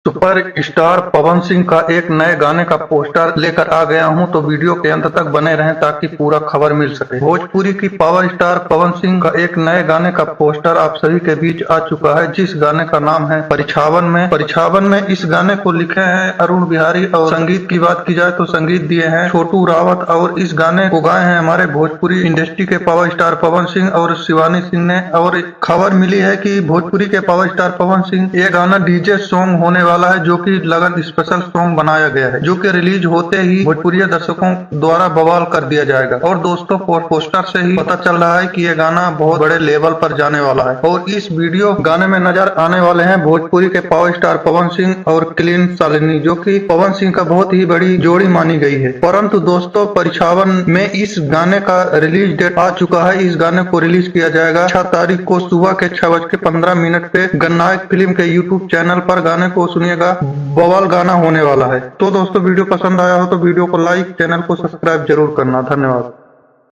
Super star Pawan Singh का एक नए गाने का पोस्टर लेकर आ गया हूं, तो वीडियो के अंत तक बने रहें ताकि पूरा खबर मिल सके। भोजपुरी की पावर स्टार पवन सिंह का एक नए गाने का पोस्टर आप सभी के बीच आ चुका है, जिस गाने का नाम है परिछावन में इस गाने को लिखे हैं अरुण बिहारी और संगीत की बात की जाए तो संगीत दिए हैं छोटू रावत और इस गाने को गाए हैं हमारे भोजपुरी इंडस्ट्री के पावर स्टार पवन सिंह और शिवानी सिंह ने। और खबर मिली है कि भोजपुरी के पावर स्टार पवन सिंह ये गाना डीजे सॉन्ग होने वाला है, जो कि लगन स्पेशल सॉन्ग बनाया गया है, जो कि रिलीज होते ही भोजपुरी दर्शकों द्वारा बवाल कर दिया जाएगा। और दोस्तों पोस्टर से ही पता चल रहा है कि ये गाना बहुत बड़े लेवल पर जाने वाला है। और इस वीडियो गाने में नजर आने वाले हैं भोजपुरी के पावर स्टार पवन सिंह और क्लीन शालिनी, जो कि पवन सिंह का बहुत ही बड़ी जोड़ी मानी गई है। परंतु दोस्तों परिछावन में इस गाने का रिलीज डेट आ चुका है। इस गाने को रिलीज किया जाएगा 6 तारीख को सुबह के 6:15 पे गन्नायक फिल्म के यूट्यूब चैनल पर। गाने को सुनिएगा, बवाल गाना होने वाला है। तो दोस्तों वीडियो पसंद आया हो तो वीडियो को लाइक, चैनल को सब्सक्राइब जरूर करना। धन्यवाद।